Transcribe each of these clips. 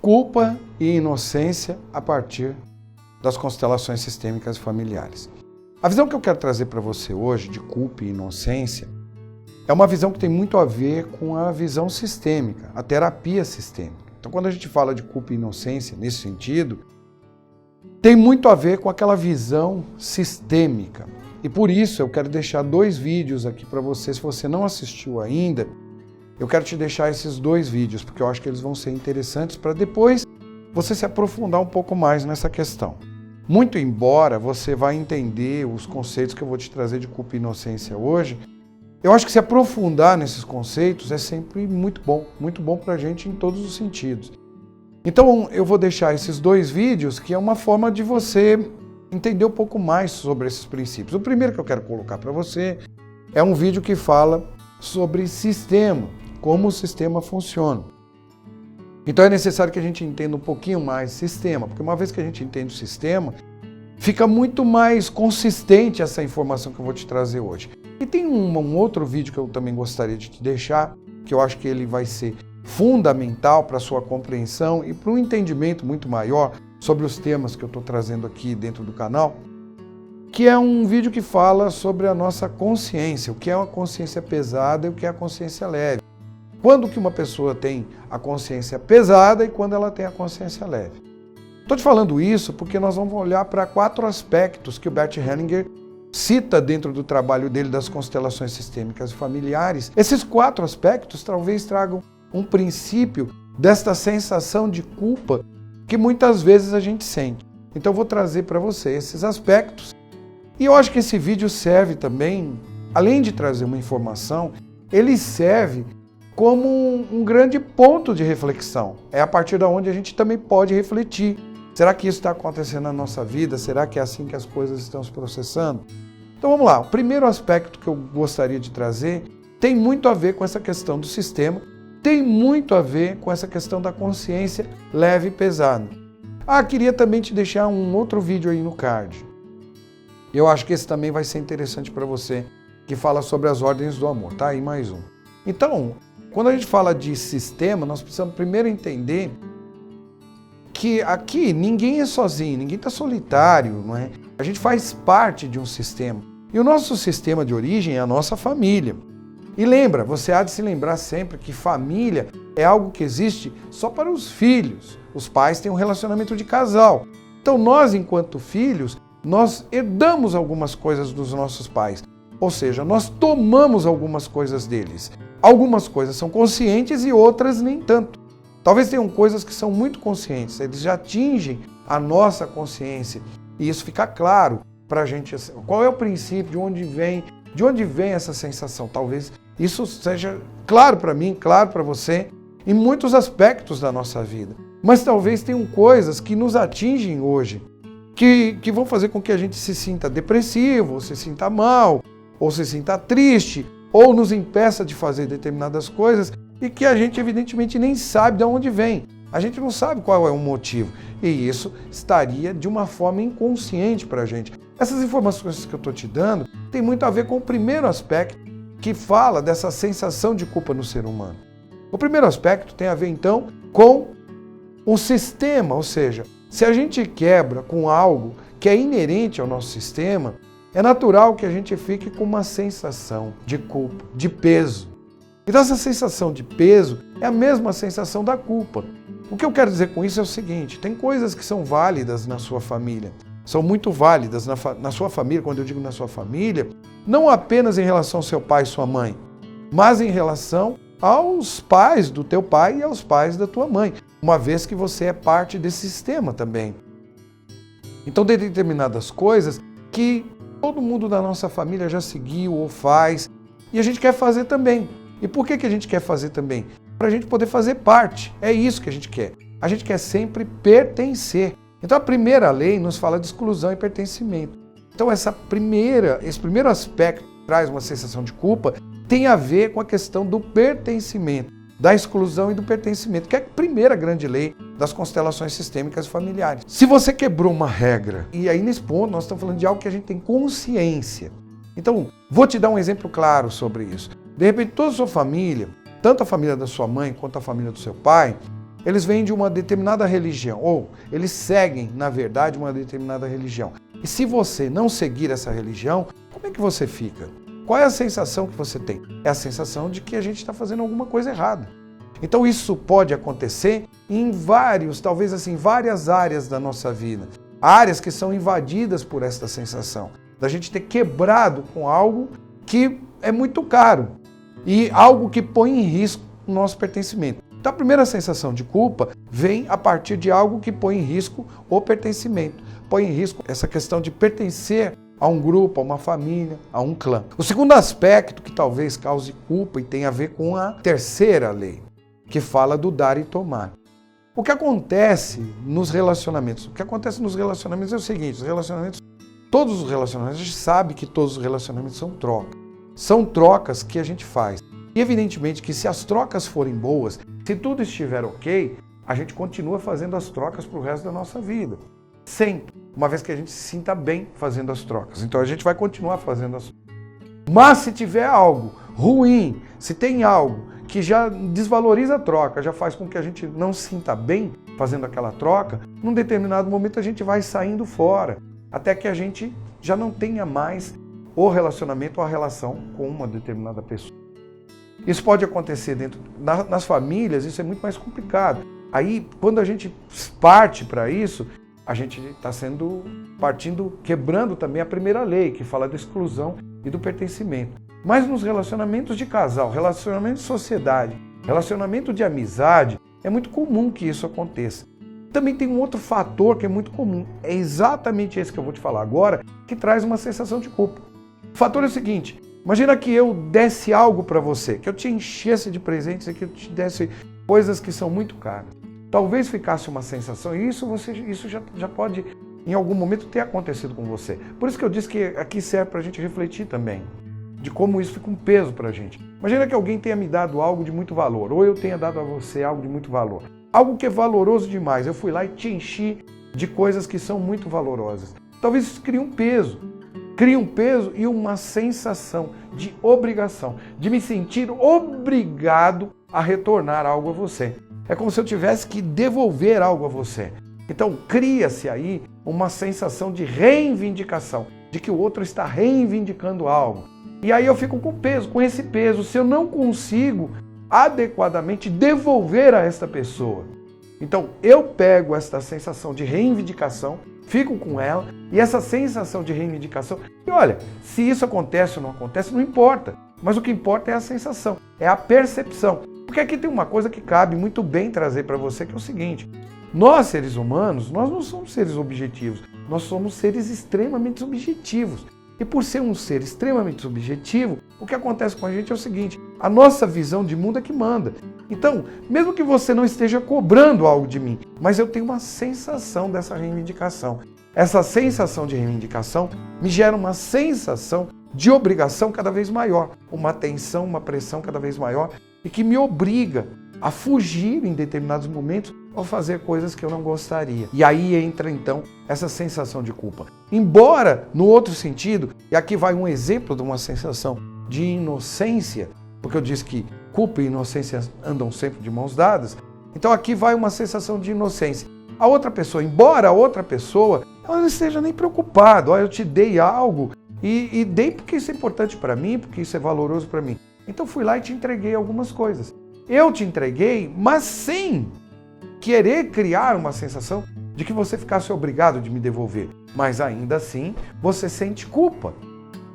culpa e inocência a partir das constelações sistêmicas e familiares. A visão que eu quero trazer para você hoje de culpa e inocência é uma visão que tem muito a ver com a visão sistêmica, a terapia sistêmica. Então, quando a gente fala de culpa e inocência nesse sentido, tem muito a ver com aquela visão sistêmica. E por isso eu quero deixar 2 vídeos aqui para você. Se você não assistiu ainda, eu quero te deixar esses 2 vídeos, porque eu acho que eles vão ser interessantes para depois você se aprofundar um pouco mais nessa questão. Muito embora você vá entender os conceitos que eu vou te trazer de culpa e inocência hoje, eu acho que se aprofundar nesses conceitos é sempre muito bom para a gente em todos os sentidos. Então eu vou deixar esses 2 vídeos que é uma forma de você entender um pouco mais sobre esses princípios. O primeiro que eu quero colocar para você é um vídeo que fala sobre sistema, como o sistema funciona. Então é necessário que a gente entenda um pouquinho mais sistema, porque uma vez que a gente entende o sistema, fica muito mais consistente essa informação que eu vou te trazer hoje. E tem um outro vídeo que eu também gostaria de te deixar, que eu acho que ele vai ser fundamental para a sua compreensão e para um entendimento muito maior sobre os temas que eu estou trazendo aqui dentro do canal, que é um vídeo que fala sobre a nossa consciência, o que é uma consciência pesada e o que é a consciência leve. Quando que uma pessoa tem a consciência pesada e quando ela tem a consciência leve. Estou te falando isso porque nós vamos olhar para 4 aspectos que o Bert Hellinger cita dentro do trabalho dele das constelações sistêmicas e familiares. Esses 4 aspectos talvez tragam um princípio desta sensação de culpa que muitas vezes a gente sente. Então eu vou trazer para você esses aspectos. E eu acho que esse vídeo serve também, além de trazer uma informação, ele serve como um grande ponto de reflexão. É a partir da onde a gente também pode refletir. Será que isso está acontecendo na nossa vida? Será que é assim que as coisas estão se processando? Então vamos lá. O primeiro aspecto que eu gostaria de trazer tem muito a ver com essa questão do sistema, tem muito a ver com essa questão da consciência leve e pesada. Queria também te deixar um outro vídeo aí no card. Eu acho que esse também vai ser interessante para você, que fala sobre as ordens do amor. Tá aí mais um. Então, quando a gente fala de sistema, nós precisamos primeiro entender que aqui ninguém é sozinho, ninguém está solitário, não é? A gente faz parte de um sistema. E o nosso sistema de origem é a nossa família. E lembra, você há de se lembrar sempre que família é algo que existe só para os filhos. Os pais têm um relacionamento de casal. Então nós, enquanto filhos, nós herdamos algumas coisas dos nossos pais. Ou seja, nós tomamos algumas coisas deles. Algumas coisas são conscientes e outras nem tanto. Talvez tenham coisas que são muito conscientes, eles já atingem a nossa consciência. E isso fica claro para a gente. Qual é o princípio, de onde vem essa sensação? Talvez isso seja claro para mim, claro para você, em muitos aspectos da nossa vida. Mas talvez tenham coisas que nos atingem hoje, que vão fazer com que a gente se sinta depressivo, ou se sinta mal, ou se sinta triste, ou nos impeça de fazer determinadas coisas e que a gente evidentemente nem sabe de onde vem. A gente não sabe qual é o motivo. E isso estaria de uma forma inconsciente para a gente. Essas informações que eu estou te dando tem muito a ver com o primeiro aspecto que fala dessa sensação de culpa no ser humano. O primeiro aspecto tem a ver então com um sistema, ou seja, se a gente quebra com algo que é inerente ao nosso sistema, é natural que a gente fique com uma sensação de culpa, de peso. Então essa sensação de peso é a mesma sensação da culpa. O que eu quero dizer com isso é o seguinte, tem coisas que são válidas na sua família, são muito válidas na sua família, quando eu digo na sua família, não apenas em relação ao seu pai e sua mãe, mas em relação aos pais do teu pai e aos pais da tua mãe, uma vez que você é parte desse sistema também. Então tem determinadas coisas que todo mundo da nossa família já seguiu ou faz, e a gente quer fazer também. E por que a gente quer fazer também? Para a gente poder fazer parte. É isso que a gente quer. A gente quer sempre pertencer. Então a primeira lei nos fala de exclusão e pertencimento. Então esse primeiro aspecto que traz uma sensação de culpa tem a ver com a questão do pertencimento, da exclusão e do pertencimento, que é a primeira grande lei das constelações sistêmicas familiares. Se você quebrou uma regra, e aí nesse ponto nós estamos falando de algo que a gente tem consciência. Então, vou te dar um exemplo claro sobre isso. De repente, toda a sua família, tanto a família da sua mãe quanto a família do seu pai, eles vêm de uma determinada religião, ou eles seguem, na verdade, uma determinada religião. E se você não seguir essa religião, como é que você fica? Qual é a sensação que você tem? É a sensação de que a gente está fazendo alguma coisa errada. Então isso pode acontecer em várias áreas da nossa vida. Áreas que são invadidas por esta sensação. Da gente ter quebrado com algo que é muito caro. E algo que põe em risco o nosso pertencimento. Então a primeira sensação de culpa vem a partir de algo que põe em risco o pertencimento. Põe em risco essa questão de pertencer a um grupo, a uma família, a um clã. O segundo aspecto que talvez cause culpa e tem a ver com a terceira lei, que fala do dar e tomar. O que acontece nos relacionamentos? O que acontece nos relacionamentos é o seguinte, todos os relacionamentos, a gente sabe que todos os relacionamentos são trocas. São trocas que a gente faz. E evidentemente que se as trocas forem boas, se tudo estiver ok, a gente continua fazendo as trocas para o resto da nossa vida. Sempre. Uma vez que a gente se sinta bem fazendo as trocas. Então a gente vai continuar fazendo as trocas. Mas se tiver algo ruim, se tem algo que já desvaloriza a troca, já faz com que a gente não se sinta bem fazendo aquela troca, num determinado momento a gente vai saindo fora, até que a gente já não tenha mais o relacionamento ou a relação com uma determinada pessoa. Isso pode acontecer nas famílias, isso é muito mais complicado. Aí, quando a gente parte para isso, a gente está quebrando também a primeira lei, que fala da exclusão e do pertencimento. Mas nos relacionamentos de casal, relacionamento de sociedade, relacionamento de amizade, é muito comum que isso aconteça. Também tem um outro fator que é muito comum, é exatamente esse que eu vou te falar agora, que traz uma sensação de culpa. O fator é o seguinte, imagina que eu desse algo para você, que eu te enchesse de presentes e que eu te desse coisas que são muito caras. Talvez ficasse uma sensação, e isso já pode em algum momento ter acontecido com você. Por isso que eu disse que aqui serve para a gente refletir também, de como isso fica um peso para a gente. Imagina que alguém tenha me dado algo de muito valor, ou eu tenha dado a você algo de muito valor. Algo que é valoroso demais, eu fui lá e te enchi de coisas que são muito valorosas. Talvez isso crie um peso. Cria um peso e uma sensação de obrigação, de me sentir obrigado a retornar algo a você. É como se eu tivesse que devolver algo a você. Então cria-se aí uma sensação de reivindicação, de que o outro está reivindicando algo. E aí eu fico com esse peso, se eu não consigo adequadamente devolver a esta pessoa. Então eu pego esta sensação de reivindicação, fico com ela, e essa sensação de reivindicação, e olha, se isso acontece ou não acontece, não importa. Mas o que importa é a sensação, é a percepção. Porque aqui tem uma coisa que cabe muito bem trazer para você, que é o seguinte, nós seres humanos, nós não somos seres objetivos, nós somos seres extremamente subjetivos. E por ser um ser extremamente subjetivo, o que acontece com a gente é o seguinte, a nossa visão de mundo é que manda. Então, mesmo que você não esteja cobrando algo de mim, mas eu tenho uma sensação dessa reivindicação. Essa sensação de reivindicação me gera uma sensação de obrigação cada vez maior, uma tensão, uma pressão cada vez maior e que me obriga a fugir em determinados momentos ou fazer coisas que eu não gostaria. E aí entra então essa sensação de culpa. Embora no outro sentido, e aqui vai um exemplo de uma sensação de inocência, porque eu disse que culpa e inocência andam sempre de mãos dadas, então aqui vai uma sensação de inocência. A outra pessoa, embora a outra pessoa ela não esteja nem preocupada, eu te dei algo e dei porque isso é importante para mim, porque isso é valoroso para mim. Então fui lá e te entreguei algumas coisas. Eu te entreguei, mas sem querer criar uma sensação de que você ficasse obrigado de me devolver. Mas ainda assim, você sente culpa.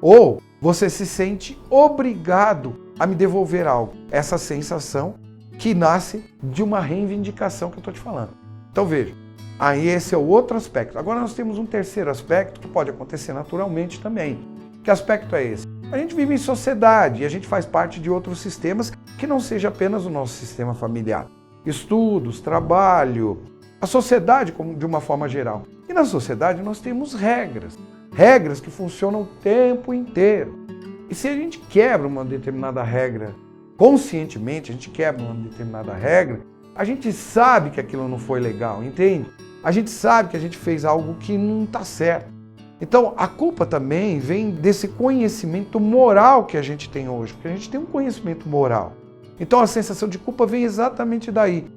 Ou você se sente obrigado a me devolver algo. Essa sensação que nasce de uma reivindicação que eu estou te falando. Então veja, aí esse é o outro aspecto. Agora nós temos um terceiro aspecto que pode acontecer naturalmente também. Que aspecto é esse? A gente vive em sociedade e a gente faz parte de outros sistemas que não seja apenas o nosso sistema familiar. Estudos, trabalho, a sociedade de uma forma geral. E na sociedade nós temos regras. Regras que funcionam o tempo inteiro. E se a gente quebra uma determinada regra, conscientemente a gente quebra uma determinada regra, a gente sabe que aquilo não foi legal, entende? A gente sabe que a gente fez algo que não está certo. Então, a culpa também vem desse conhecimento moral que a gente tem hoje, porque a gente tem um conhecimento moral. Então, a sensação de culpa vem exatamente daí.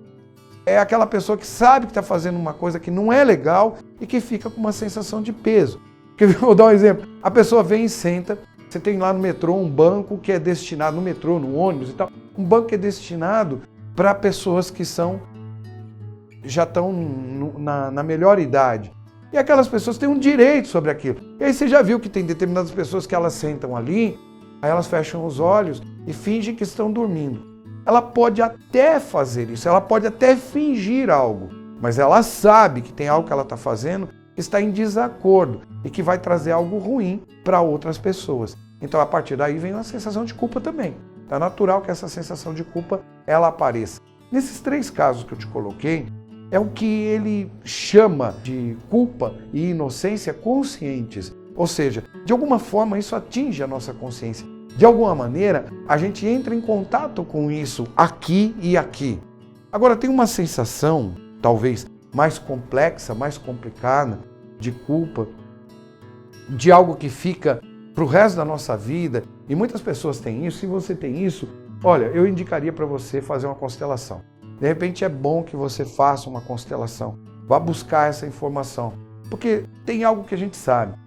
é aquela pessoa que sabe que está fazendo uma coisa que não é legal e que fica com uma sensação de peso. Vou dar um exemplo. A pessoa vem e senta, você tem lá no metrô um banco que é destinado, no metrô, no ônibus e tal, um banco que é destinado para pessoas que já estão na melhor idade. E aquelas pessoas têm um direito sobre aquilo. E aí você já viu que tem determinadas pessoas que elas sentam ali, aí elas fecham os olhos e fingem que estão dormindo. Ela pode até fazer isso, ela pode até fingir algo, mas ela sabe que tem algo que ela está fazendo que está em desacordo e que vai trazer algo ruim para outras pessoas. Então, a partir daí vem uma sensação de culpa também. É natural que essa sensação de culpa ela apareça. Nesses 3 casos que eu te coloquei, é o que ele chama de culpa e inocência conscientes. Ou seja, de alguma forma isso atinge a nossa consciência. De alguma maneira, a gente entra em contato com isso aqui e aqui. Agora, tem uma sensação, talvez, mais complexa, mais complicada, de culpa, de algo que fica para o resto da nossa vida, e muitas pessoas têm isso. Se você tem isso, olha, eu indicaria para você fazer uma constelação. De repente é bom que você faça uma constelação, vá buscar essa informação, porque tem algo que a gente sabe.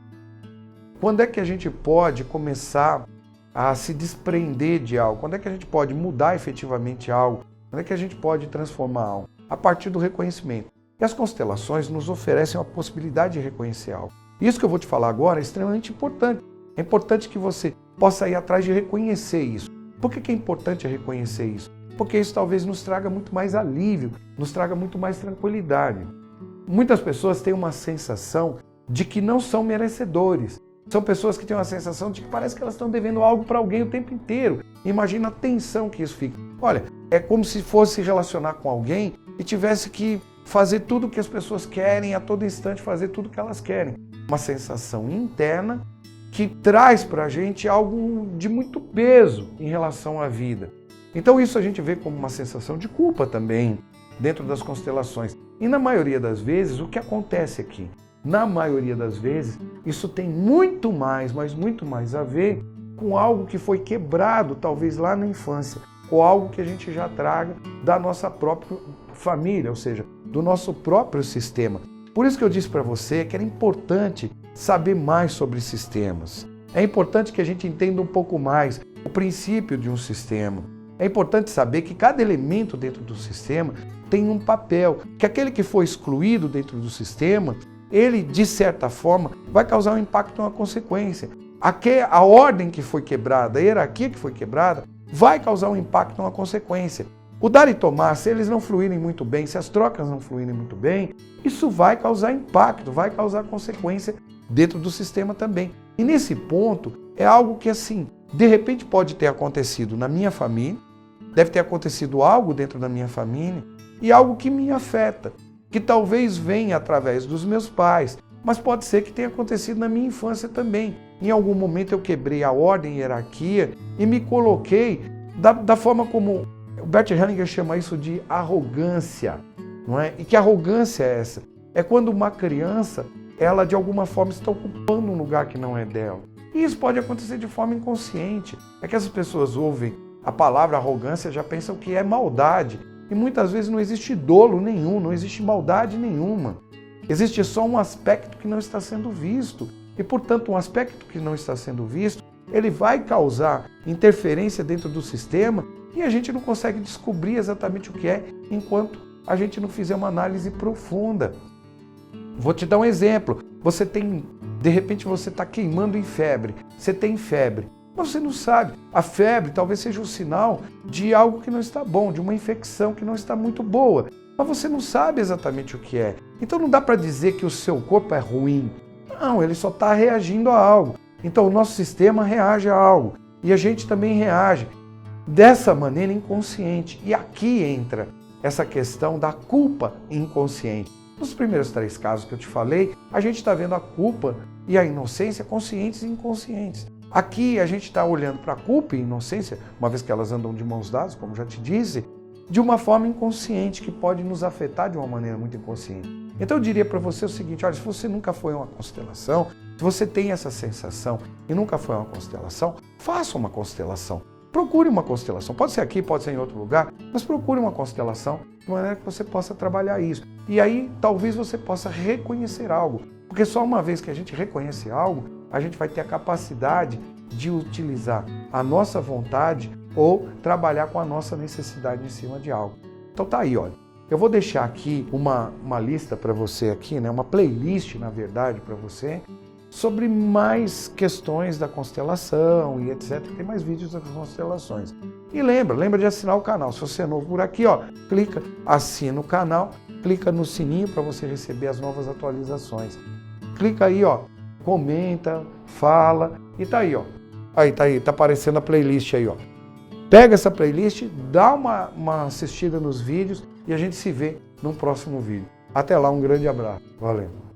Quando é que a gente pode começar a se desprender de algo? Quando é que a gente pode mudar efetivamente algo? Quando é que a gente pode transformar algo? A partir do reconhecimento. E as constelações nos oferecem a possibilidade de reconhecer algo. Isso que eu vou te falar agora é extremamente importante. É importante que você possa ir atrás de reconhecer isso. Por que é importante reconhecer isso? Porque isso talvez nos traga muito mais alívio, nos traga muito mais tranquilidade. Muitas pessoas têm uma sensação de que não são merecedores. São pessoas que têm uma sensação de que parece que elas estão devendo algo para alguém o tempo inteiro. Imagina a tensão que isso fica. Olha, é como se fosse se relacionar com alguém e tivesse que fazer tudo o que as pessoas querem, a todo instante fazer tudo o que elas querem. Uma sensação interna que traz para a gente algo de muito peso em relação à vida. Então isso a gente vê como uma sensação de culpa também dentro das constelações. E na maioria das vezes, o que acontece aqui? Na maioria das vezes, isso tem muito mais, mas muito mais a ver com algo que foi quebrado, talvez lá na infância, ou algo que a gente já traga da nossa própria família, ou seja, do nosso próprio sistema. Por isso que eu disse para você que era importante saber mais sobre sistemas. É importante que a gente entenda um pouco mais o princípio de um sistema. É importante saber que cada elemento dentro do sistema tem um papel, que aquele que foi excluído dentro do sistema, ele, de certa forma, vai causar um impacto, uma consequência. A ordem que foi quebrada, a hierarquia que foi quebrada, vai causar um impacto, uma consequência. O dar e tomar, se eles não fluírem muito bem, se as trocas não fluírem muito bem, isso vai causar impacto, vai causar consequência dentro do sistema também. E nesse ponto, é algo que, assim, de repente pode ter acontecido na minha família, deve ter acontecido algo dentro da minha família e algo que me afeta, que talvez venha através dos meus pais, mas pode ser que tenha acontecido na minha infância também. Em algum momento eu quebrei a ordem e hierarquia e me coloquei da forma como o Bert Hellinger chama isso de arrogância, não é? E que arrogância é essa? É quando uma criança, ela de alguma forma está ocupando um lugar que não é dela. E isso pode acontecer de forma inconsciente. É que essas pessoas ouvem a palavra arrogância, já pensam que é maldade. E muitas vezes não existe dolo nenhum, não existe maldade nenhuma. Existe só um aspecto que não está sendo visto. E, portanto, um aspecto que não está sendo visto, ele vai causar interferência dentro do sistema e a gente não consegue descobrir exatamente o que é enquanto a gente não fizer uma análise profunda. Vou te dar um exemplo. De repente você está queimando em febre. Você tem febre. Mas você não sabe. A febre talvez seja um sinal de algo que não está bom, de uma infecção que não está muito boa. Mas você não sabe exatamente o que é. Então não dá para dizer que o seu corpo é ruim. Não, ele só está reagindo a algo. Então o nosso sistema reage a algo. E a gente também reage dessa maneira inconsciente. E aqui entra essa questão da culpa inconsciente. Nos primeiros 3 casos que eu te falei, a gente está vendo a culpa e a inocência conscientes e inconscientes. Aqui a gente está olhando para a culpa e a inocência, uma vez que elas andam de mãos dadas, como já te disse, de uma forma inconsciente, que pode nos afetar de uma maneira muito inconsciente. Então eu diria para você o seguinte, olha, se você nunca foi uma constelação, se você tem essa sensação e nunca foi uma constelação, faça uma constelação. procure uma constelação. Pode ser aqui, pode ser em outro lugar, mas procure uma constelação de maneira que você possa trabalhar isso. E aí, talvez você possa reconhecer algo. Porque só uma vez que a gente reconhece algo, a gente vai ter a capacidade de utilizar a nossa vontade ou trabalhar com a nossa necessidade em cima de algo. Então tá aí, olha. Eu vou deixar aqui uma lista para você aqui, né? Uma playlist, na verdade, para você, sobre mais questões da constelação e etc. Tem mais vídeos das constelações. E lembra de assinar o canal. Se você é novo por aqui, ó, clica, assina o canal, clica no sininho para você receber as novas atualizações. Clica aí, ó, comenta, fala e tá aí, ó. Aí, tá aparecendo a playlist aí, ó. Pega essa playlist, dá uma assistida nos vídeos e a gente se vê no próximo vídeo. Até lá, um grande abraço. Valeu!